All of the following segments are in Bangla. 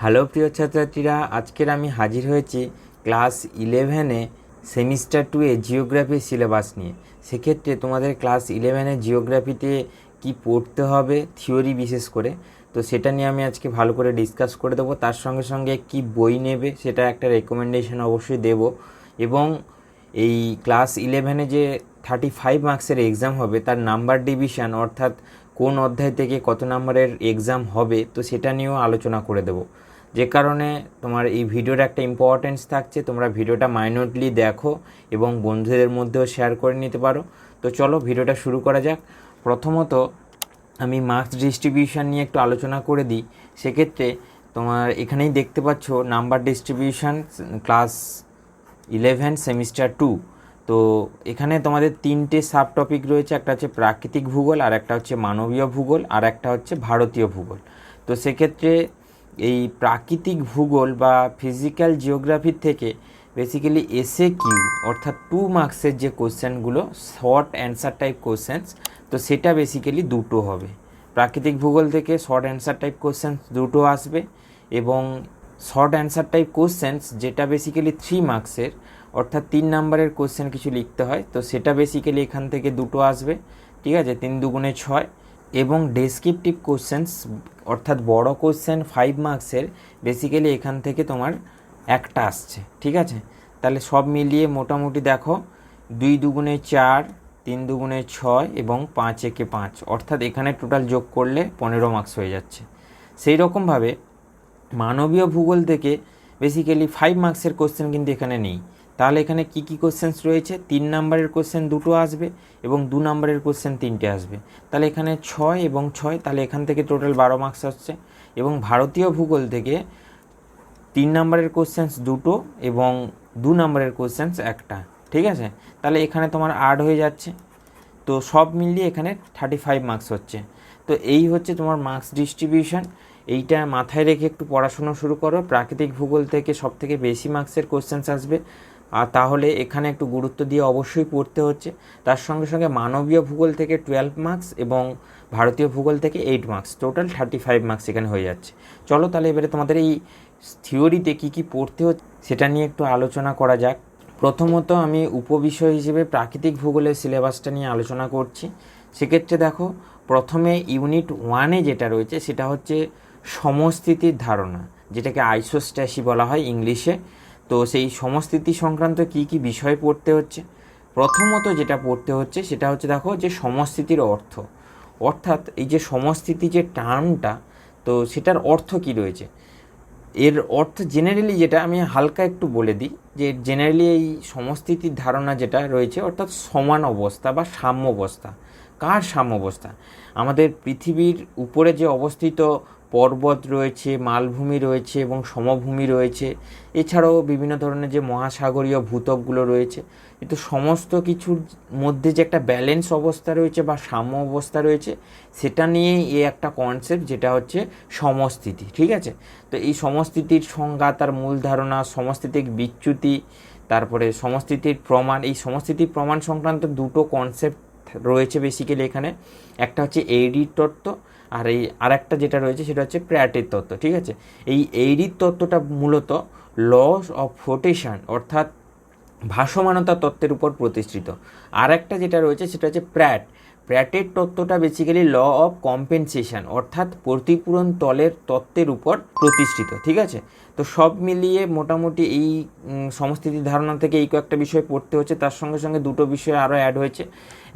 হ্যালো প্রিয় ছাত্রছাত্রীরা, আজকের আমি হাজির হয়েছি ক্লাস 11-এ সেমিস্টার 2-এ জিওগ্রাফি সিলেবাস নিয়ে। সেক্ষেত্রে তোমাদের ক্লাস 11-এ জিওগ্রাফিতে কি পড়তে হবে থিওরি বিশেষ করে, তো সেটা নিয়ে আমি আজকে ভালো করে ডিসকাস করে দেবো। তার সঙ্গে সঙ্গে কি বই নেবে সেটা একটা রেকমেন্ডেশন অবশ্যই দেব। এবং এই ক্লাস 11-এ যে 35 মার্কসের এক্সাম হবে তার নাম্বার ডিভিশন, অর্থাৎ কোন অধ্যায় থেকে কত নাম্বারের এক্সাম হবে, তো সেটা নিয়েও আলোচনা করে দেবো। যে কারণে তোমার এই ভিডিওর একটা ইম্পর্টেন্স থাকছে, তোমরা ভিডিওটা মাইনরলি দেখো এবং বন্ধুদের মধ্যেও শেয়ার করে নিতে পারো। তো চলো ভিডিওটা শুরু করা যাক। প্রথমত আমি মার্কস ডিস্ট্রিবিউশন নিয়ে একটু আলোচনা করে দিই। সেক্ষেত্রে তোমার এখানেই দেখতে পাচ্ছ নাম্বার ডিস্ট্রিবিউশন ক্লাস 11 সেমিস্টার 2। তো এখানে তোমাদের তিনটে সাব টপিক রয়েছে, একটা হচ্ছে প্রাকৃতিক ভূগোল, আর একটা হচ্ছে মানবীয় ভূগোল, আর একটা হচ্ছে ভারতীয় ভূগোল। তো সেক্ষেত্রে এই প্রাকৃতিক ভূগোল বা ফিজিক্যাল জিওগ্রাফির থেকে বেসিক্যালি এসএকিউ অর্থাৎ 2 মার্কসের যে কোশ্চেনগুলো শর্ট অ্যান্সার টাইপ কোশ্চেন্স, তো সেটা বেসিক্যালি দুটো হবে। প্রাকৃতিক ভূগোল থেকে শর্ট অ্যান্সার টাইপ কোশ্চেন্স দুটো আসবে, এবং শর্ট অ্যান্সার টাইপ কোশ্চেন্স যেটা বেসিক্যালি 3 মার্কসের অর্থাৎ 3 নাম্বারের কোশ্চেন কিছু লিখতে হয়, তো সেটা বেসিক্যালি এখান থেকে দুটো আসবে। ঠিক আছে, 3 দুগুণে 6। এবং ডেসক্রিপটিভ কোশ্চেন্স অর্থাৎ বড় কোশ্চেন 5 মার্কসের বেসিক্যালি এখান থেকে তোমার একটা আসছে। ঠিক আছে, তাহলে সব মিলিয়ে মোটামুটি দেখো 2 দুগুণে 4, 3 দুগুণে 6 এবং 5 একে 5, অর্থাৎ এখানে টোটাল যোগ করলে 15 মার্কস হয়ে যাচ্ছে। সেই রকমভাবে মানবীয় ভূগোল থেকে বেসিক্যালি 5 মার্কসের কোশ্চেন কিন্তু এখানে নেই। তাহলে এখানে কি কি কোশ্চেন্স রয়েছে? 3 নাম্বারের কোশ্চেন দুটো আসবে এবং 2 নাম্বারের কোশ্চেন 3টে আসবে। তাহলে এখানে 6 এবং 6, তাহলে এখান থেকে টোটাল 12 মার্কস আসছে। এবং ভারতীয় ভূগোল থেকে 3 নাম্বারের কোশ্চেন্স দুটো এবং 2 নাম্বারের কোশ্চেন্স একটা। ঠিক আছে, তাহলে এখানে তোমার 8 হয়ে যাচ্ছে। তো সব মিলিয়ে এখানে 35 মার্কস হচ্ছে। তো এই হচ্ছে তোমার মার্কস ডিস্ট্রিবিউশন। এইটা মাথায় রেখে একটু পড়াশোনা শুরু করো। প্রাকৃতিক ভূগোল থেকে সব থেকে বেশি মার্কসের কোশ্চেন্স আসবে, আর তাহলে এখানে একটু গুরুত্ব দিয়ে অবশ্যই পড়তে হচ্ছে। তার সঙ্গে সঙ্গে মানবীয় ভূগোল থেকে 12 মার্কস এবং ভারতীয় ভূগোল থেকে 8 মার্কস, টোটাল 35 মার্কস এখানে হয়ে যাচ্ছে। চলো তাহলে এবারে তোমাদের এই থিওরিতে কী কী পড়তে হচ্ছে সেটা নিয়ে একটু আলোচনা করা যাক। প্রথমত আমি উপবিষয় হিসেবে প্রাকৃতিক ভূগোলের সিলেবাসটা নিয়ে আলোচনা করছি। সেক্ষেত্রে দেখো, প্রথমে ইউনিট 1-এ যেটা রয়েছে সেটা হচ্ছে সমস্থিতির ধারণা, যেটাকে আইসোস্ট্যাসি বলা হয় ইংলিশে। তো সেই সমস্থিতি সংক্রান্ত কি কি বিষয় পড়তে হচ্ছে? প্রথমত যেটা পড়তে হচ্ছে সেটা হচ্ছে দেখো যে সমস্থিতির অর্থ, অর্থাৎ এই যে সমস্থিতি যে টার্মটা, তো সেটার অর্থ কি রয়েছে। এর অর্থ জেনারেলি যেটা আমি হালকা একটু বলে দিই, যে জেনারেলি এই সমস্থিতির ধারণা যেটা রয়েছে অর্থাৎ সমান অবস্থা বা সাম্য অবস্থা। কার সাম্য অবস্থা? আমাদের পৃথিবীর উপরে যে অবস্থিত পর্বত রয়েছে, মালভূমি রয়েছে এবং সমভূমি রয়েছে, এছাড়াও বিভিন্ন ধরনের যে মহাসাগরীয় ভূত্বকগুলো রয়েছে, কিন্তু সমস্ত কিছুর মধ্যে যে একটা ব্যালেন্স অবস্থা রয়েছে বা সাম্য অবস্থা রয়েছে, সেটা নিয়েই এই একটা কনসেপ্ট যেটা হচ্ছে সমস্থিতি। ঠিক আছে, তো এই সমস্থিতির সংজ্ঞা, তার মূল ধারণা, সমস্থিতিক বিচ্যুতি, তারপরে সমস্থিতির প্রমাণ, এই সমস্থিতির প্রমাণ সংক্রান্ত দুটো কনসেপ্ট রয়েছে বেসিক্যালি এখানে। একটা হচ্ছে এইরির তত্ত্ব, আর এই আরেকটা যেটা রয়েছে সেটা হচ্ছে প্র্যাটের তত্ত্ব। ঠিক আছে, এই এইরির তত্ত্বটা মূলত লস অফ ফ্লোটেশন অর্থাৎ ভাসমানতা তত্ত্বের উপর প্রতিষ্ঠিত। আর একটা যেটা রয়েছে সেটা হচ্ছে প্র্যাটের তত্ত্বটা বেসিক্যালি ল অফ কম্পেনসেশন অর্থাৎ প্রতিপূরণ তলের তত্ত্বের উপর প্রতিষ্ঠিত। ঠিক আছে, তো সব মিলিয়ে মোটামুটি এই সমস্থিতি ধারণা থেকে এই কয়েকটা বিষয় পড়তে হচ্ছে। তার সঙ্গে সঙ্গে দুটো বিষয় আরও অ্যাড হয়েছে,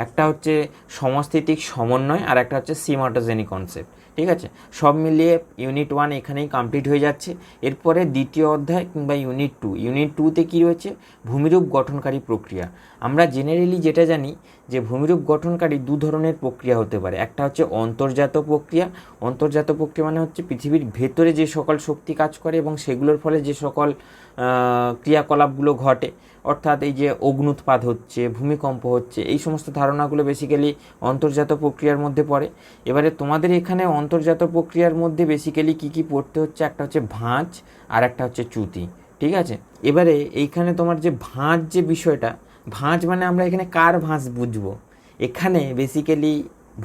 একটা হচ্ছে সমস্থিতিক সমন্বয় আর একটা হচ্ছে সিমাটোজেনি কনসেপ্ট। ঠিক আছে, সব মিলিয়ে ইউনিট 1 এখানেই কমপ্লিট হয়ে যাচ্ছে। এরপরে দ্বিতীয় অধ্যায় কিংবা ইউনিট 2তে কী রয়েছে? ভূমিরূপ গঠনকারী প্রক্রিয়া। আমরা জেনারেলি যেটা জানি যে ভূমিরূপ গঠনকারী দু ধরনের প্রক্রিয়া হতে পারে। একটা হচ্ছে অন্তর্জাত প্রক্রিয়া। অন্তর্জাত প্রক্রিয়া মানে হচ্ছে পৃথিবীর ভেতরে যে সকল শক্তি কাজ করে এবং সেগুলোর ফলে যে সকল ক্রিয়াকলাপগুলো ঘটে, অর্থাৎ এই যে অগ্নুৎপাত হচ্ছে, ভূমিকম্প হচ্ছে, এই সমস্ত ধারণাগুলো বেসিক্যালি অন্তর্জাত প্রক্রিয়ার মধ্যে পড়ে। এবারে তোমাদের এখানে অন্তর্জাত প্রক্রিয়ার মধ্যে বেসিক্যালি কী কী পড়তে হচ্ছে? একটা হচ্ছে ভাঁজ আর একটা হচ্ছে চ্যুতি। ঠিক আছে, এবারে এইখানে তোমার যে ভাঁজ যে বিষয়টা, ভাঁজ মানে আমরা এখানে কার ভাঁজ বুঝবো? এখানে বেসিক্যালি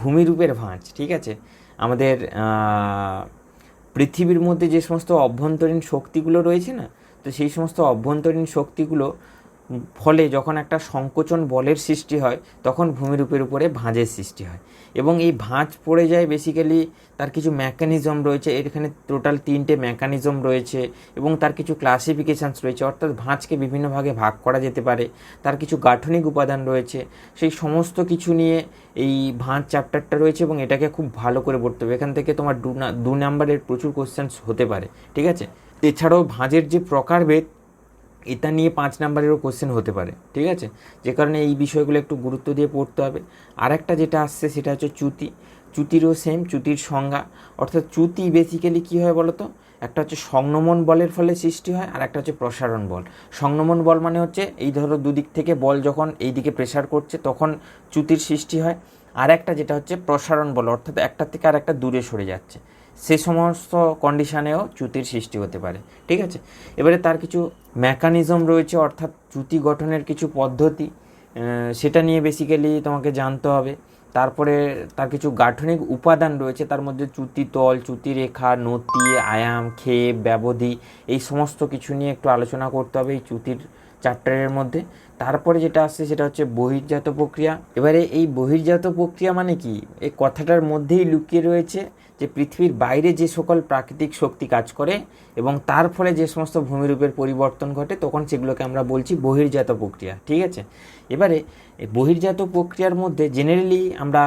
ভূমিরূপের ভাঁজ। ঠিক আছে, আমাদের পৃথিবীর মধ্যে যে সমস্ত অভ্যন্তরীণ শক্তিগুলো রয়েছে না, তো সেই সমস্ত অভ্যন্তরীণ শক্তিগুলো ফলে যখন একটা সংকোচন বলের সৃষ্টি হয় তখন ভূমিরূপের উপরে ভাঁজের সৃষ্টি হয়, এবং এই ভাঁজ পড়ে যায় বেসিক্যালি তার কিছু মেকানিজম রয়েছে। এখানে টোটাল 3টে মেকানিজম রয়েছে এবং তার কিছু ক্লাসিফিকেশানস রয়েছে, অর্থাৎ ভাঁজকে বিভিন্ন ভাগে ভাগ করা যেতে পারে, তার কিছু গাঠনিক উপাদান রয়েছে, সেই সমস্ত কিছু নিয়ে এই ভাঁজ চ্যাপ্টারটা রয়েছে এবং এটাকে খুব ভালো করে পড়তে হবে। এখান থেকে তোমার 2 নাম্বারের প্রচুর কোশ্চেন্স হতে পারে, ঠিক আছে। এছাড়াও ভাঁজের যে প্রকারভেদ এটা নিয়ে 5 নাম্বারেরও কোশ্চেন হতে পারে, ঠিক আছে, যে কারণে এই বিষয়গুলো একটু গুরুত্ব দিয়ে পড়তে হবে। আর একটা যেটা আসছে সেটা হচ্ছে চ্যুতি। চ্যুতিরও সেম, চ্যুতির সংজ্ঞা, অর্থাৎ চ্যুতি বেসিক্যালি কী হয় বলো তো, একটা হচ্ছে সংনমন বলের ফলে সৃষ্টি হয়, আর একটা হচ্ছে প্রসারণ বল। সংনমন বল মানে হচ্ছে এই ধরো দুদিক থেকে বল যখন এই দিকে প্রেসার করছে তখন চ্যুতির সৃষ্টি হয়, আর একটা যেটা হচ্ছে প্রসারণ বল, অর্থাৎ একটা থেকে আর একটা দূরে সরে যাচ্ছে, সে সমস্ত কন্ডিশানেও চ্যুতির সৃষ্টি হতে পারে, ঠিক আছে। এবারে তার কিছু মেকানিজম রয়েছে, অর্থাৎ চ্যুতি গঠনের কিছু পদ্ধতি, সেটা নিয়ে বেসিক্যালি তোমাকে জানতে হবে। তারপরে তার কিছু গাঠনিক উপাদান রয়েছে, তার মধ্যে চ্যুতিতল, চ্যুতিরেখা, নতি, আয়াম, ক্ষেপ, ব্যবধি, এই সমস্ত কিছু নিয়ে একটু আলোচনা করতে হবে এই চ্যুতির চ্যাপ্টারের মধ্যে। তারপরে যেটা আসছে সেটা হচ্ছে বহির্জাত প্রক্রিয়া। এবারে এই বহির্জাত প্রক্রিয়া মানে কি, এই কথাটার মধ্যেই লুকিয়ে রয়েছে যে পৃথিবীর বাইরে যে সকল প্রাকৃতিক শক্তি কাজ করে এবং তার ফলে যে সমস্ত ভূমিরূপের পরিবর্তন ঘটে তখন সেগুলোকে আমরা বলছি বহির্জাত প্রক্রিয়া, ঠিক আছে। এবারে এই বহির্জাত প্রক্রিয়ার মধ্যে জেনারেলি আমরা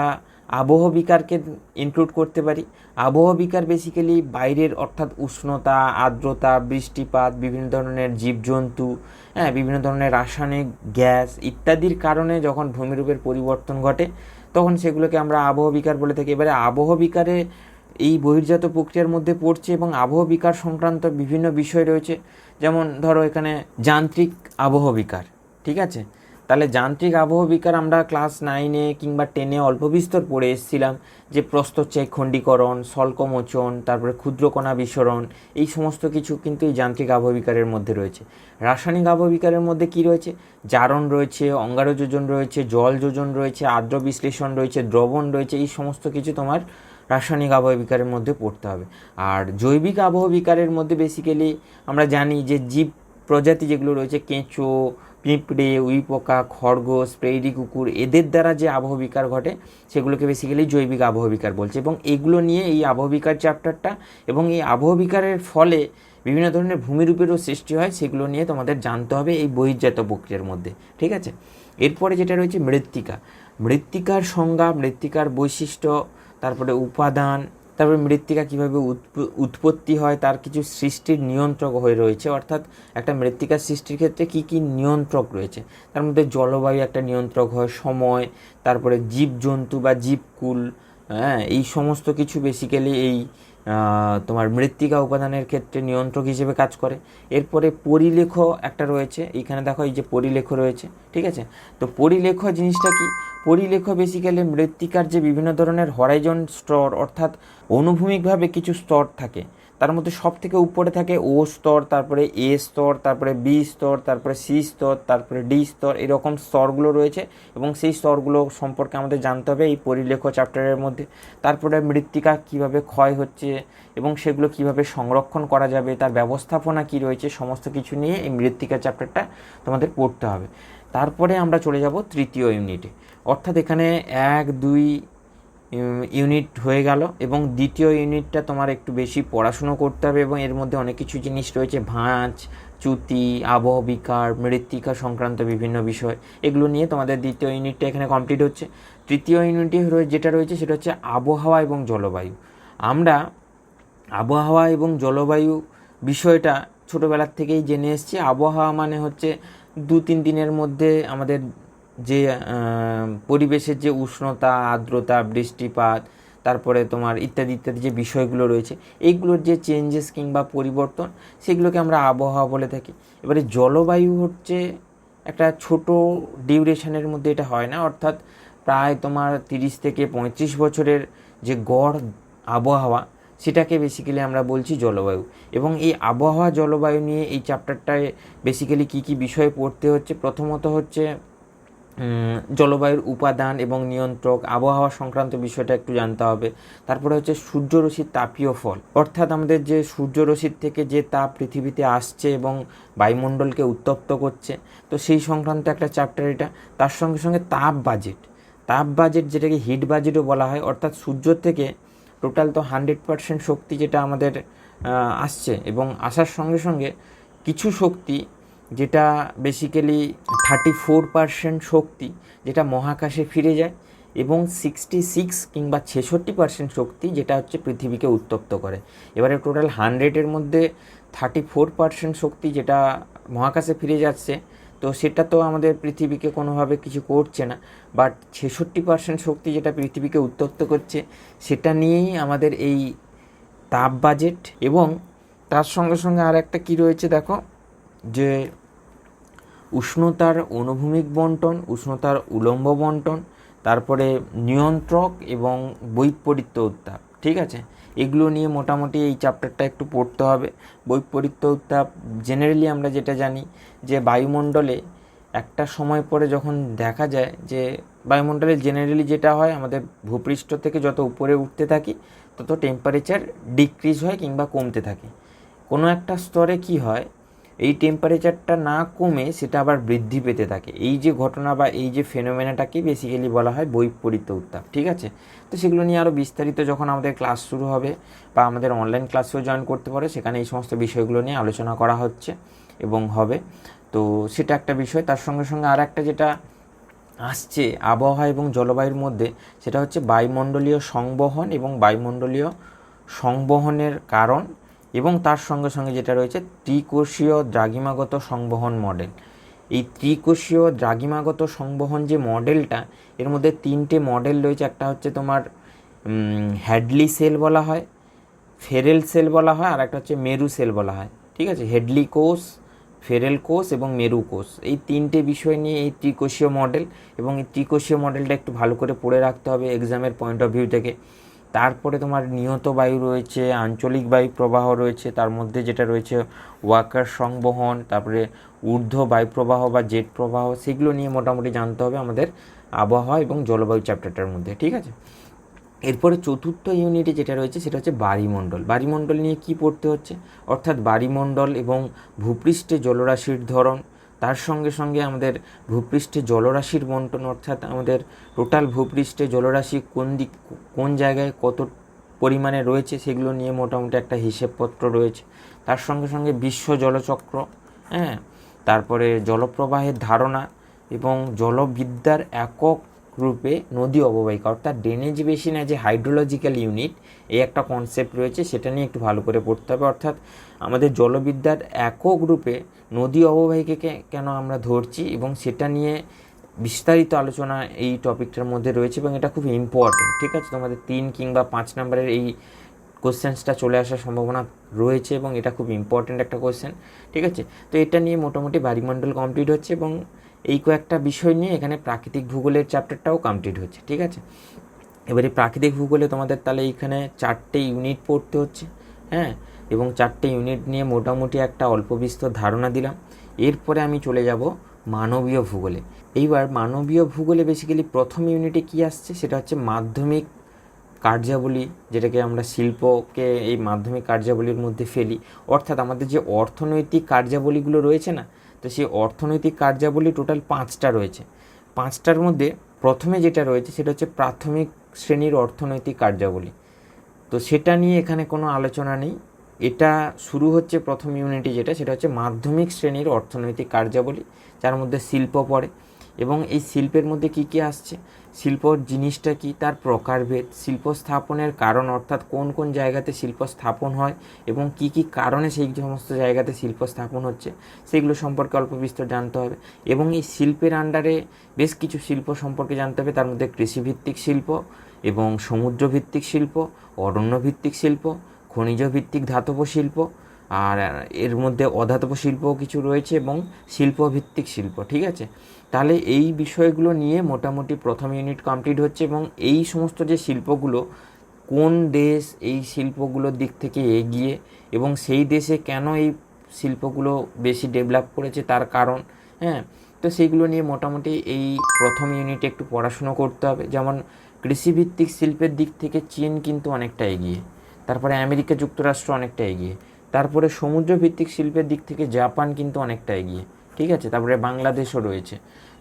আবহ বিকারকে ইনক্লুড করতে পারি। আবহ বিকার বেসিক্যালি বাইরের, অর্থাৎ উষ্ণতা, আর্দ্রতা, বৃষ্টিপাত, বিভিন্ন ধরনের জীবজন্তু, বিভিন্ন ধরনের রাসায়নিক গ্যাস ইত্যাদির কারণে যখন ভূমিরূপের পরিবর্তন ঘটে তখন সেগুলোকে আমরা আবহ বিকার বলে থাকি। এবারে আবহ বিকারে এই বহির্জাত প্রক্রিয়ার মধ্যে পড়ছে এবং আবহ বিকার সংক্রান্ত বিভিন্ন বিষয় রয়েছে, যেমন ধরো এখানে যান্ত্রিক আবহ বিকার, ঠিক আছে। তাহলে যান্ত্রিক আবহ বিকার আমরা ক্লাস 9-এ কিংবা 10-এ অল্প বিস্তর পড়ে এসেছিলাম, যে প্রস্থচ্ছেদ খণ্ডীকরণ, স্বল্পমোচন, তারপরে ক্ষুদ্রকণা বিসরণ, এই সমস্ত কিছু কিন্তু এই যান্ত্রিক আবহ বিকারের মধ্যে রয়েছে। রাসায়নিক আবহ বিকারের মধ্যে কি রয়েছে, জারণ রয়েছে, অঙ্গারযোজন রয়েছে, জল যোজন রয়েছে, আর্দ্র বিশ্লেষণ রয়েছে, দ্রবণ রয়েছে, এই সমস্ত কিছু তোমার রাসায়নিক আবহ বিকারের মধ্যে পড়তে হবে। আর জৈবিক আবহ বিকারের মধ্যে বেসিক্যালি আমরা জানি যে জীব প্রজাতি যেগুলো রয়েছে, কেঁচো, পিঁপড়ে, উইপোকা, খরগোশ, প্রেইরি কুকুর, এদের দ্বারা যে আবহ বিকার ঘটে সেগুলোকে বেসিক্যালি জৈবিক আবহ বিকার বলছে, এবং এগুলো নিয়ে এই আবহ বিকার চ্যাপ্টারটা এবং এই আবহ বিকারের ফলে বিভিন্ন ধরনের ভূমিরূপেরও সৃষ্টি হয়, সেগুলো নিয়ে তোমাদের জানতে হবে এই বহির্জাত প্রক্রিয়ার মধ্যে, ঠিক আছে। এরপরে যেটা রয়েছে মৃত্তিকা। মৃত্তিকার সংজ্ঞা, মৃত্তিকার বৈশিষ্ট্য, তারপরে উপাদান, তারপরে মৃত্তিকা কীভাবে উৎপত্তি হয়, তার কিছু সৃষ্টির নিয়ন্ত্রক হয়ে রয়েছে, অর্থাৎ একটা মৃত্তিকার সৃষ্টির ক্ষেত্রে কী কী নিয়ন্ত্রক রয়েছে, তার মধ্যে জলবায়ু একটা নিয়ন্ত্রক হয়, সময়, তারপরে জীবজন্তু বা জীবকুল, এই সমস্ত কিছু বেসিক্যালি এই তোমার মৃত্তিকা উপাদানের ক্ষেত্রে নিয়ন্ত্রক হিসেবে কাজ করে। এরপরে পরিলেখ একটা রয়েছে, এইখানে দেখো এই যে পরিলেখ রয়েছে, ঠিক আছে। তো পরিলেখ জিনিসটা কি, পরিলেখ বেসিক্যালি মৃত্তিকার যে বিভিন্ন ধরনের হরাইজন স্তর, অর্থাৎ অনুভূমিকভাবে কিছু স্তর থাকে, তার মধ্যে সব থেকে উপরে থাকে ও স্তর, তারপরে এ স্তর, তারপরে বি স্তর, তারপরে সি স্তর, তারপরে ডি স্তর, এরকম স্তরগুলো রয়েছে এবং সেই স্তরগুলো সম্পর্কে আমাদের জানতে হবে এই পরিলেখ চ্যাপ্টারের মধ্যে। তারপরে মৃত্তিকা কিভাবে ক্ষয় হচ্ছে এবং সেগুলো কিভাবে সংরক্ষণ করা যাবে, তার ব্যবস্থাপনা কি রয়েছে, সমস্ত কিছু নিয়ে এই মৃত্তিকা চ্যাপ্টারটা তোমাদের পড়তে হবে। তারপরে আমরা চলে যাব তৃতীয় ইউনিটে, অর্থাৎ এখানে 1-2 ইউনিট হয়ে গেল এবং দ্বিতীয় ইউনিটটা তোমার একটু বেশি পড়াশুনো করতে হবে এবং এর মধ্যে অনেক কিছু জিনিস রয়েছে, ভাঁজ, চ্যুতি, আবহ বিকার, মৃত্তিকা সংক্রান্ত বিভিন্ন বিষয়, এগুলো নিয়ে তোমাদের দ্বিতীয় ইউনিটটা এখানে কমপ্লিট হচ্ছে। তৃতীয় ইউনিটে যেটা রয়েছে সেটা হচ্ছে আবহাওয়া এবং জলবায়ু। আমরা আবহাওয়া এবং জলবায়ু বিষয়টা ছোটোবেলার থেকেই জেনে এসেছি। আবহাওয়া মানে হচ্ছে 2-3 দিনের মধ্যে আমাদের যে পরিবেশের যে উষ্ণতা, আর্দ্রতা, বৃষ্টিপাত, তারপরে তোমার ইত্যাদি ইত্যাদি যে বিষয়গুলো রয়েছে, এইগুলোর যে চেঞ্জেস কিংবা পরিবর্তন, সেগুলোকে আমরা আবহাওয়া বলে থাকি। এবারে জলবায়ু হচ্ছে একটা ছোট ডিউরেশনের মধ্যে এটা হয় না, অর্থাৎ প্রায় তোমার 30 থেকে 35 বছরের যে গড় আবহাওয়া, সেটাকে বেসিক্যালি আমরা বলছি জলবায়ু। এবং এই আবহাওয়া জলবায়ু নিয়ে এই চ্যাপ্টারটায় বেসিক্যালি কী কী বিষয় পড়তে হচ্ছে, প্রথমত হচ্ছে জলবায়ুর উপাদান এবং নিয়ন্ত্রক, আবহাওয়া সংক্রান্ত বিষয়টা একটু জানতে হবে। তারপরে হচ্ছে সূর্যরশ্মির তাপীয় ফল, অর্থাৎ আমাদের যে সূর্যরশ্মির থেকে যে তাপ পৃথিবীতে আসছে এবং বায়ুমণ্ডলকে উত্তপ্ত করছে, তো সেই সংক্রান্ত একটা চ্যাপ্টার এটা। তার সঙ্গে সঙ্গে তাপ বাজেট যেটাকে হিট বাজেটও বলা হয়, অর্থাৎ সূর্য থেকে টোটাল তো 100% শক্তি যেটা আমাদের আসছে, এবং আসার সঙ্গে সঙ্গে কিছু শক্তি যেটা বেসিক্যালি 34% শক্তি যেটা মহাকাশে ফিরে যায়, এবং 66 কিংবা 66% শক্তি যেটা হচ্ছে পৃথিবীকে উত্তপ্ত করে। এবারে টোটাল 100-এর মধ্যে 34% শক্তি যেটা মহাকাশে ফিরে যাচ্ছে, তো সেটা তো আমাদের পৃথিবীকে কোনোভাবে কিছু করছে না, বাট 66% শক্তি যেটা পৃথিবীকে উত্তপ্ত করছে সেটা নিয়েই আমাদের এই তাপ বাজেট। এবং তার সঙ্গে সঙ্গে আর একটা কী রয়েছে দেখো, যে উষ্ণতার অনুভূমিক বণ্টন, উষ্ণতার উলম্ব বণ্টন, তারপরে নিয়ন্ত্রক এবং বৈপরীত্য উত্তাপ। ঠিক আছে, এগুলো নিয়ে মোটামুটি এই চ্যাপ্টারটা একটু পড়তে হবে। বৈপরীত্য উত্তাপ জেনারেলি আমরা যেটা জানি যে বায়ুমণ্ডলে একটা সময় পরে যখন দেখা যায় যে বায়ুমণ্ডলে জেনারেলি যেটা হয়, আমাদের ভূপৃষ্ঠ থেকে যত উপরে উঠতে থাকি তত টেম্পারেচার ডিক্রিজ হয় কিংবা কমতে থাকে। কোনো একটা স্তরে কি হয়, এই টেম্পারেচারটা না কমে সেটা আবার বৃদ্ধি পেতে থাকে। এই যে ঘটনা বা এই যে ফেনোমেনাটাকে বেসিক্যালি বলা হয় বৈপরীত্য উত্তাপ। ঠিক আছে, তো সেগুলো নিয়ে আরও বিস্তারিত যখন আমাদের ক্লাস শুরু হবে বা আমাদের অনলাইন ক্লাসেও জয়েন করতে পারে, সেখানে এই সমস্ত বিষয়গুলো নিয়ে আলোচনা করা হচ্ছে এবং হবে। তো সেটা একটা বিষয়। তার সঙ্গে সঙ্গে আর একটা যেটা আসছে আবহাওয়া এবং জলবায়ুর মধ্যে, সেটা হচ্ছে বায়ুমণ্ডলীয় সংবহন এবং বায়ুমণ্ডলীয় সংবহনের কারণ, এবং তার সঙ্গে সঙ্গে যেটা রয়েছে ত্রিকোষীয় দ্রাঘিমাগত সংবহন মডেল। এই ত্রিকোষীয় দ্রাঘিমাগত সংবহন যে মডেলটা, এর মধ্যে 3টে মডেল রয়েছে। একটা হচ্ছে তোমার হ্যাডলি সেল বলা হয়, ফেরেল সেল বলা হয়, আর একটা হচ্ছে মেরু সেল বলা হয়। ঠিক আছে, হেডলি কোষ, ফেরেল কোষ এবং মেরু কোষ, এই 3টে বিষয় নিয়ে এই ত্রিকোষীয় মডেল। এবং এই ত্রিকোষীয় মডেলটা একটু ভালো করে পড়ে রাখতে হবে এক্সামের পয়েন্ট অফ ভিউ থেকে। তারপরে তোমার নিয়ত বায়ু রয়েছে, আঞ্চলিক বায়ু প্রবাহ রয়েছে, তার মধ্যে যেটা রয়েছে ওয়াকার সংবহন, তারপরে ঊর্ধ্ব বায়ু প্রবাহ বা জেট প্রবাহ, সেগুলো নিয়ে মোটামুটি জানতে হবে আমাদের আবহাওয়া এবং জলবায়ু চ্যাপ্টারটার মধ্যে। ঠিক আছে, এরপরে চতুর্থ ইউনিটে যেটা রয়েছে সেটা হচ্ছে বায়ুমণ্ডল। বায়ুমণ্ডল নিয়ে কি পড়তে হচ্ছে, অর্থাৎ বায়ুমণ্ডল এবং ভূপৃষ্ঠে জলরাশির ধরন, তার সঙ্গে সঙ্গে আমাদের ভূপৃষ্ঠে জলরাশির বণ্টন, অর্থাৎ আমাদের টোটাল ভূপৃষ্ঠে জলরাশি কোন জায়গায় কত পরিমাণে রয়েছে সেগুলো নিয়ে মোটামুটি একটা হিসেবপত্র রয়েছে। তার সঙ্গে সঙ্গে বিশ্ব জলচক্র, হ্যাঁ, তারপরে জলপ্রবাহের ধারণা এবং জলবিদ্যার একক রূপে নদী অববাহিকা, অর্থাৎ drainage basin as a hydrological unit, এই একটা কনসেপ্ট রয়েছে, সেটা নিয়ে একটু ভালো করে পড়তে হবে। অর্থাৎ আমাদের জলবিদ্যার একক রূপে নদী অববাহিকাকে কেন আমরা ধরছি, এবং সেটা নিয়ে বিস্তারিত আলোচনা এই টপিকটার মধ্যে রয়েছে, এবং এটা খুব ইম্পর্টেন্ট। ঠিক আছে, তোমাদের 3 কিংবা 5 নম্বরের এই কোশ্চেন্সটা চলে আসার সম্ভাবনা রয়েছে, এবং এটা খুব ইম্পর্টেন্ট একটা কোশ্চেন। ঠিক আছে, তো এটা নিয়ে মোটামুটি বায়ুমণ্ডল কমপ্লিট হচ্ছে, এবং এই কয়েকটা বিষয় নিয়ে এখানে প্রাকৃতিক ভূগোলের চ্যাপ্টারটাও কমপ্লিট হচ্ছে। ঠিক আছে, এবারে প্রাকৃতিক ভূগোলে তোমাদের তাহলে এইখানে 4টে ইউনিট পড়তে হচ্ছে, হ্যাঁ, এবং 4টে ইউনিট নিয়ে মোটামুটি একটা অল্প বিস্তর ধারণা দিলাম। এরপরে আমি চলে যাব মানবীয় ভূগোলে। এইবার মানবীয় ভূগোলে বেসিক্যালি প্রথম ইউনিটে কি আসছে, সেটা হচ্ছে মাধ্যমিক কার্যাবলী, যেটাকে আমরা শিল্পকে এই মাধ্যমিক কার্যাবলীর মধ্যে ফেলি। অর্থাৎ আমাদের যে অর্থনৈতিক কার্যাবলীগুলো রয়েছে না, তো সেই অর্থনৈতিক কার্যাবলী টোটাল 5টা রয়েছে। 5টার মধ্যে প্রথমে যেটা রয়েছে সেটা হচ্ছে প্রাথমিক শ্রেণীর অর্থনৈতিক কার্যাবলী। তো সেটা নিয়ে এখানে কোনো আলোচনা নেই। এটা শুরু হচ্ছে প্রথম ইউনিটে, যেটা সেটা হচ্ছে মাধ্যমিক শ্রেণীর অর্থনৈতিক কার্যাবলী, যার মধ্যে শিল্প পড়ে। এবং এই শিল্পের মধ্যে কি কি আসছে, শিল্প জিনিসটা কি, তার প্রকারভেদ, শিল্প স্থাপনের কারণ, অর্থাৎ কোন কোন জায়গাতে শিল্প স্থাপন হয় এবং কি কি কারণে সেই সমস্ত জায়গাতে শিল্প স্থাপন হচ্ছে, সেগুলো সম্পর্কে অল্প বিস্তর জানতে হবে। এবং এই শিল্পের আন্ডারে বেশ কিছু শিল্প সম্পর্কে জানতে হবে, তার মধ্যে কৃষিভিত্তিক শিল্প এবং সমুদ্রভিত্তিক শিল্প, অরণ্যভিত্তিক শিল্প, খনিজ ভিত্তিক ধাতব শিল্প, আর এর মধ্যে অধাতব শিল্পও কিছু রয়েছে, এবং শিল্পভিত্তিক শিল্প। ঠিক আছে, তাহলে এই বিষয়গুলো নিয়ে মোটামুটি প্রথম ইউনিট কমপ্লিট হচ্ছে, এবং এই সমস্ত যে শিল্পগুলো, কোন দেশ এই শিল্পগুলোর দিক থেকে এগিয়ে, এবং সেই দেশে কেন এই শিল্পগুলো বেশি ডেভেলপ করেছে তার কারণ, হ্যাঁ, তো সেইগুলো নিয়ে মোটামুটি এই প্রথম ইউনিটে একটু পড়াশুনো করতে হবে। যেমন কৃষিভিত্তিক শিল্পের দিক থেকে চীন কিন্তু অনেকটা এগিয়ে, তারপরে আমেরিকা যুক্তরাষ্ট্র অনেকটা এগিয়ে, তারপরে সমুদ্রভিত্তিক শিল্পের দিক থেকে জাপান কিন্তু অনেকটা এগিয়ে, ঠিক আছে, তারপরে বাংলাদেশও রয়েছে।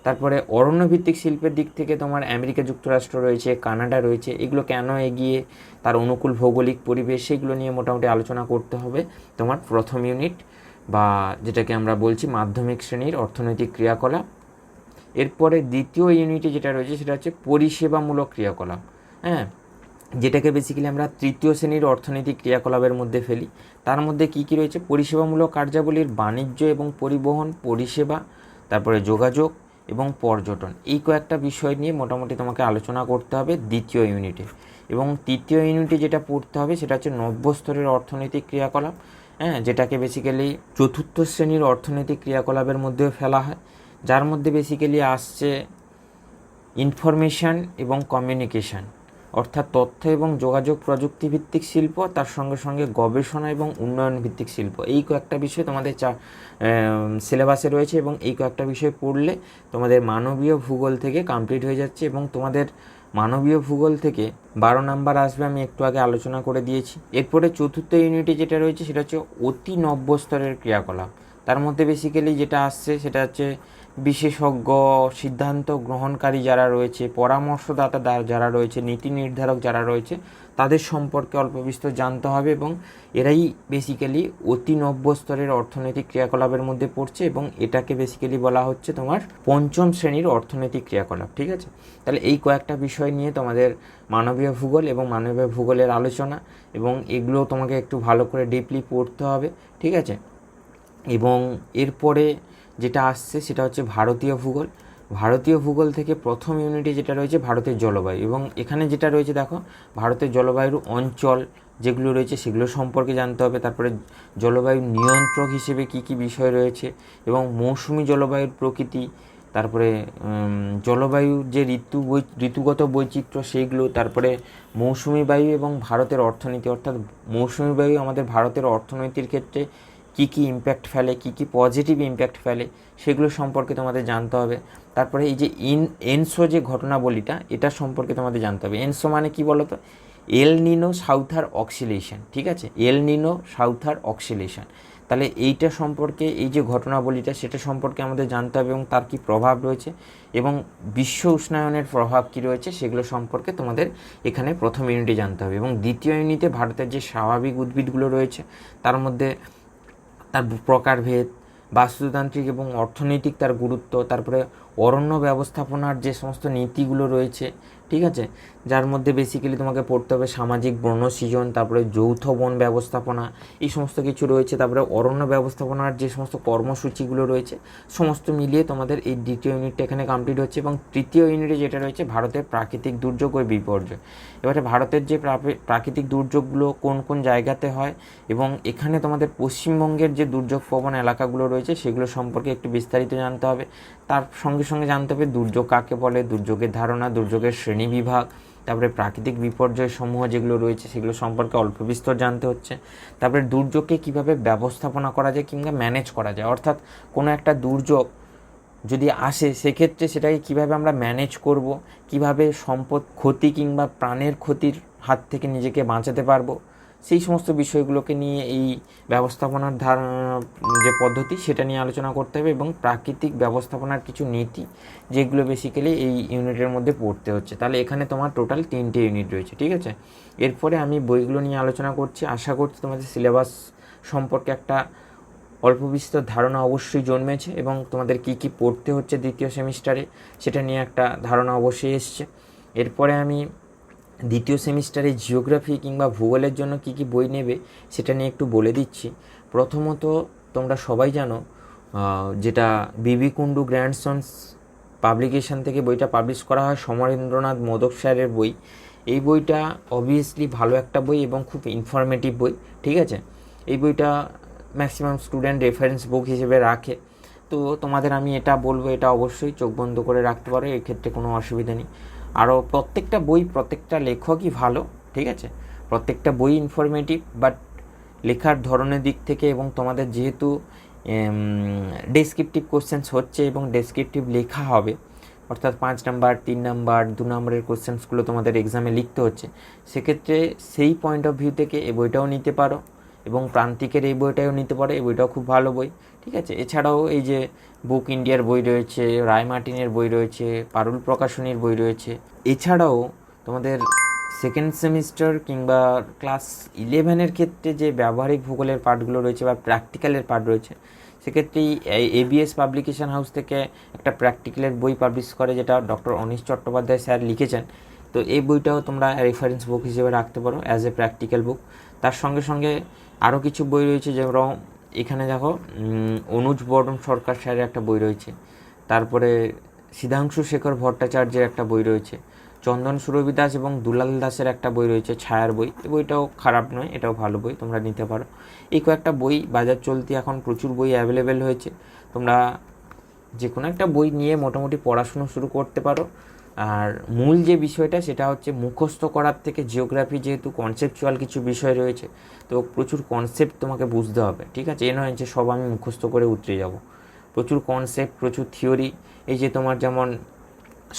তারপরে অরণ্যভিত্তিক শিল্পের দিক থেকে তোমার আমেরিকা যুক্তরাষ্ট্র রয়েছে, কানাডা রয়েছে। এগুলো কেন এগিয়ে, তার অনুকূল ভৌগোলিক পরিবেশ, সেগুলো নিয়ে মোটামুটি আলোচনা করতে হবে তোমার প্রথম ইউনিট, বা যেটাকে আমরা বলছি মাধ্যমিক শ্রেণীর অর্থনৈতিক ক্রিয়াকলাপ। এরপরে দ্বিতীয় ইউনিটে যেটা রয়েছে সেটা হচ্ছে পরিষেবামূলক ক্রিয়াকলাপ, হ্যাঁ, যেটাকে বেসিক্যালি আমরা তৃতীয় শ্রেণীর অর্থনৈতিক ক্রিয়াকলাপের মধ্যে ফেলি। তার মধ্যে কী কী রয়েছে? পরিষেবামূলক কার্যাবলীর বাণিজ্য এবং পরিবহন, পরিষেবা, তারপরে যোগাযোগ এবং পর্যটন, এই কয়েকটা বিষয় নিয়ে মোটামুটি তোমাকে আলোচনা করতে হবে দ্বিতীয় ইউনিটে। এবং তৃতীয় ইউনিটে যেটা পড়তে হবে সেটা হচ্ছে নব্য স্তরের অর্থনৈতিক ক্রিয়াকলাপ, হ্যাঁ, যেটাকে বেসিক্যালি চতুর্থ শ্রেণীর অর্থনৈতিক ক্রিয়াকলাপের মধ্যেও ফেলা হয়, যার মধ্যে বেসিক্যালি আসছে ইনফরমেশান এবং কমিউনিকেশান, অর্থাৎ তথ্য এবং যোগাযোগ প্রযুক্তিভিত্তিক শিল্প, তার সঙ্গে সঙ্গে গবেষণা এবং উন্নয়ন ভিত্তিক শিল্প। এই কয়েকটা বিষয় তোমাদের সিলেবাসে রয়েছে, এবং এই কয়েকটা বিষয় পড়লে তোমাদের মানবীয় ভূগোল থেকে কমপ্লিট হয়ে যাচ্ছে। এবং তোমাদের মানবীয় ভূগোল থেকে 12 নাম্বার আসবে, আমি একটু আগে আলোচনা করে দিয়েছি। এরপরে চতুর্থ ইউনিটে যেটা রয়েছে সেটা হচ্ছে অতি নব্য স্তরের ক্রিয়াকলাপ। তার মধ্যে বেসিক্যালি যেটা আসছে সেটা হচ্ছে বিশেষজ্ঞ, সিদ্ধান্ত গ্রহণকারী যারা রয়েছে, পরামর্শদাতা যারা রয়েছে, নীতি নির্ধারক যারা রয়েছে, তাদের সম্পর্কে অল্প বিস্তর জানতে হবে। এবং এরাই বেসিক্যালি অতি নব্য স্তরের অর্থনৈতিক ক্রিয়াকলাপের মধ্যে পড়ছে, এবং এটাকে বেসিক্যালি বলা হচ্ছে তোমার পঞ্চম শ্রেণীর অর্থনৈতিক ক্রিয়াকলাপ, ঠিক আছে। তাহলে এই কয়েকটা বিষয় নিয়ে তোমাদের মানবীয় ভূগোল এবং মানবীয় ভূগোলের আলোচনা, এবং এগুলো তোমাকে একটু ভালো করে ডিপলি পড়তে হবে, ঠিক আছে। এবং এরপরে যেটা আসছে সেটা হচ্ছে ভারতীয় ভূগোল। ভারতীয় ভূগোল থেকে প্রথম ইউনিটে যেটা রয়েছে ভারতের জলবায়ু, এবং এখানে যেটা রয়েছে দেখো, ভারতের জলবায়ুর অঞ্চল যেগুলো রয়েছে সেগুলো সম্পর্কে জানতে হবে। তারপরে জলবায়ু নিয়ন্ত্রক হিসেবে কি কি বিষয় রয়েছে, এবং মৌসুমি জলবায়ুর প্রকৃতি, তারপরে জলবায়ুর যে ঋতুগত বৈচিত্র্য সেইগুলো, তারপরে মৌসুমি বায়ু এবং ভারতের অর্থনীতি, অর্থাৎ মৌসুমি বায়ু আমাদের ভারতের অর্থনীতির ক্ষেত্রে কী কী ইম্প্যাক্ট ফেলে, কী কী পজিটিভ ইম্প্যাক্ট ফেলে, সেগুলো সম্পর্কে তোমাদের জানতে হবে। তারপরে এই যে এনসো যে ঘটনাবলীটা, এটা সম্পর্কে তোমাদের জানতে হবে। এনসো মানে কি বলো তো? এল নিনো সাউথার অক্সিলেশন, ঠিক আছে, এল নিনো সাউথার অক্সিলেশন। তাহলে এইটা সম্পর্কে, এই যে ঘটনাবলীটা, সেটা সম্পর্কে আমাদের জানতে হবে, এবং তার কী প্রভাব রয়েছে, এবং বিশ্ব উষ্ণায়নের প্রভাব কী রয়েছে, সেগুলো সম্পর্কে তোমাদের এখানে প্রথম ইউনিটে জানতে হবে। এবং দ্বিতীয় ইউনিটে ভারতের যে স্বাভাবিক উদ্ভিদগুলো রয়েছে তার মধ্যে তার প্রকারভেদ, বাস্তুতান্ত্রিক এবং অর্থনৈতিক তার গুরুত্ব, তারপরে অরণ্য ব্যবস্থাপনার যে সমস্ত নীতিগুলো রয়েছে, ঠিক আছে, যার মধ্যে বেসিক্যালি তোমাকে পড়তে হবে সামাজিক বনসৃজন, তারপরে যৌথ বন ব্যবস্থাপনা, এই সমস্ত কিছু রয়েছে। তারপরে অরণ্য ব্যবস্থাপনার যে সমস্ত কর্মসূচিগুলো রয়েছে, সমস্ত মিলিয়ে তোমাদের এই দ্বিতীয় ইউনিটটা এখানে কমপ্লিট হচ্ছে। এবং তৃতীয় ইউনিটে যেটা রয়েছে ভারতের প্রাকৃতিক দুর্যোগ ও বিপর্যয়। এবারে ভারতের যে প্রাকৃতিক দুর্যোগগুলো কোন কোন জায়গাতে হয়, এবং এখানে তোমাদের পশ্চিমবঙ্গের যে দুর্যোগ প্রবণ এলাকাগুলো রয়েছে সেগুলো সম্পর্কে একটু বিস্তারিত জানতে হবে। তার সঙ্গে সঙ্গে জানতে হবে দুর্যোগ কাকে বলে, দুর্যোগের ধারণা, দুর্যোগের শ্রেণীবিভাগ, তারপরে প্রাকৃতিক বিপর্যয় সমূহ যেগুলো রয়েছে সেগুলো সম্পর্কে অল্প বিস্তর জানতে হচ্ছে। তারপরে দুর্যোগকে কীভাবে ব্যবস্থাপনা করা যায় কিংবা ম্যানেজ করা যায়, অর্থাৎ কোনো একটা দুর্যোগ যদি আসে সেক্ষেত্রে সেটাকে কীভাবে আমরা ম্যানেজ করব, কিভাবে সম্পদ ক্ষতি কিংবা প্রাণের ক্ষতির হাত থেকে নিজেকে বাঁচাতে পারবো, সেই সমস্ত বিষয়গুলোকে নিয়ে এই ব্যবস্থাপনার যে পদ্ধতি সেটা নিয়ে আলোচনা করতে হবে। এবং প্রাকৃতিক ব্যবস্থাপনার কিছু নীতি যেগুলো বেসিক্যালি এই ইউনিটের মধ্যে পড়তে হচ্ছে। তাহলে এখানে তোমার টোটাল 3টে ইউনিট রয়েছে, ঠিক আছে। এরপরে আমি বইগুলো নিয়ে আলোচনা করছি। আশা করছি তোমাদের সিলেবাস সম্পর্কে একটা অল্প বিস্তর ধারণা অবশ্যই জন্মেছে, এবং তোমাদের কী কী পড়তে হচ্ছে দ্বিতীয় সেমিস্টারে সেটা নিয়ে একটা ধারণা অবশ্যই এসছে। এরপরে আমি দ্বিতীয় সেমিস্টারে জিওগ্রাফি কিংবা ভূগোলের জন্য কী কী বই নেবে সেটা নিয়ে একটু বলে দিচ্ছি। প্রথমত তোমরা সবাই জানো, যেটা বিবি কুণ্ডু গ্র্যান্ডসন্স পাবলিকেশন থেকে বইটা পাবলিশ করা হয়, সমরেন্দ্রনাথ মোদক স্যারের বই। এই বইটা অবভিয়াসলি ভালো একটা বই এবং খুব ইনফরমেটিভ বই, ঠিক আছে। এই বইটা ম্যাক্সিমাম স্টুডেন্ট রেফারেন্স বুক হিসেবে রাখে। তো তোমাদের আমি এটা বলবো, এটা অবশ্যই চোখ বন্ধ করে রাখতে পারো, এক্ষেত্রে কোনো অসুবিধা নেই। আরও প্রত্যেকটা বই, প্রত্যেকটা লেখকই ভালো, ঠিক আছে, প্রত্যেকটা বই ইনফরমেটিভ, বাট লেখার ধরনের দিক থেকে, এবং তোমাদের যেহেতু ডেসক্রিপটিভ কোশ্চেন্স হচ্ছে এবং ডেসক্রিপটিভ লেখা হবে, অর্থাৎ 5 নাম্বার 3 নাম্বার 2 নম্বরের কোশ্চেন্সগুলো তোমাদের এক্সামে লিখতে হচ্ছে। সেক্ষেত্রে সেই পয়েন্ট অফ ভিউ থেকে এই বইটাও নিতে পারো এবং প্রান্তিকের এই বইটাও নিতে পারো, এই বইটাও খুব ভালো বই, ঠিক আছে। এছাড়াও এই যে বুক ইন্ডিয়ার বই রয়েছে, রায় মার্টিনের বই রয়েছে, পারুল প্রকাশনীর বই রয়েছে। এছাড়াও তোমাদের সেকেন্ড সেমিস্টার কিংবা ক্লাস 11-এর ক্ষেত্রে যে ব্যবহারিক ভূগোলের পার্টগুলো রয়েছে বা প্র্যাকটিক্যালের পার্ট রয়েছে, সেক্ষেত্রেই এবিএস পাবলিকেশন হাউস থেকে একটা প্র্যাকটিক্যালের বই পাবলিশ করে, যেটা ডক্টর অনিশ চট্টোপাধ্যায় স্যার লিখেছেন। তো এই বইটাও তোমরা রেফারেন্স বুক হিসেবে রাখতে পারো অ্যাজ এ প্র্যাকটিক্যাল বুক। তার সঙ্গে সঙ্গে আরও কিছু বই রয়েছে, যেমন এখানে দেখো অনুজ বর্মন সরকার স্যারের একটা বই রয়েছে, তারপরে সিদ্ধাংশু শেখর ভট্টাচার্যের একটা বই রয়েছে, চন্দন সুরভি দাস এবং দুলাল দাসের একটা বই রয়েছে ছায়ার বই। এই বইটাও খারাপ নয়, এটাও ভালো বই, তোমরা নিতে পারো। এই কয়েকটা বই বাজার চলতি, এখন প্রচুর বই অ্যাভেলেবেল হয়েছে, তোমরা যে কোনো একটা বই নিয়ে মোটামুটি পড়াশুনো শুরু করতে পারো। আর মূল যে বিষয়টা সেটা হচ্ছে মুখস্থ করার থেকে জিওগ্রাফি যেহেতু কনসেপচুয়াল কিছু বিষয় রয়েছে, তো প্রচুর কনসেপ্ট তোমাকে বুঝতে হবে, ঠিক আছে। এ নয় যে সব আমি মুখস্থ করে উতরে যাব, প্রচুর কনসেপ্ট, প্রচুর থিওরি। এই যে তোমার যেমন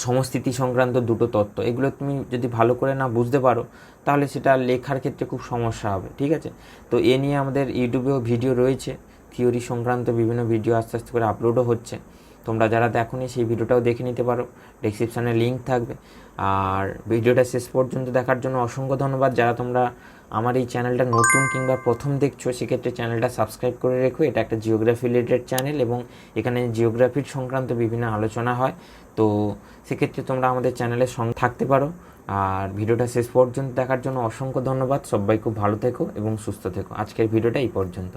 সমস্থিতি সংক্রান্ত দুটো তত্ত্ব, এগুলো তুমি যদি ভালো করে না বুঝতে পারো তাহলে সেটা লেখার ক্ষেত্রে খুব সমস্যা হবে, ঠিক আছে। তো এ নিয়ে আমাদের ইউটিউবেও ভিডিও রয়েছে, থিওরি সংক্রান্ত বিভিন্ন ভিডিও আস্তে আস্তে করে আপলোডও হচ্ছে, তোমরা যারা দেখোনি সেই ভিডিওটাও দেখে নিতে পারো, ডেসক্রিপশানে লিঙ্ক থাকবে। আর ভিডিওটা শেষ পর্যন্ত দেখার জন্য অসংখ্য ধন্যবাদ। যারা তোমরা আমার এই চ্যানেলটা নতুন কিংবা প্রথম দেখছো, সেক্ষেত্রে চ্যানেলটা সাবস্ক্রাইব করে রেখো। এটা একটা জিওগ্রাফি রিলেটেড চ্যানেল এবং এখানে জিওগ্রাফির সংক্রান্ত বিভিন্ন আলোচনা হয়, তো সেক্ষেত্রে তোমরা আমাদের চ্যানেলের সঙ্গে থাকতে পারো। আর ভিডিওটা শেষ পর্যন্ত দেখার জন্য অসংখ্য ধন্যবাদ। সবাই খুব ভালো থেকো এবং সুস্থ থেকো। আজকের ভিডিওটা এই পর্যন্ত।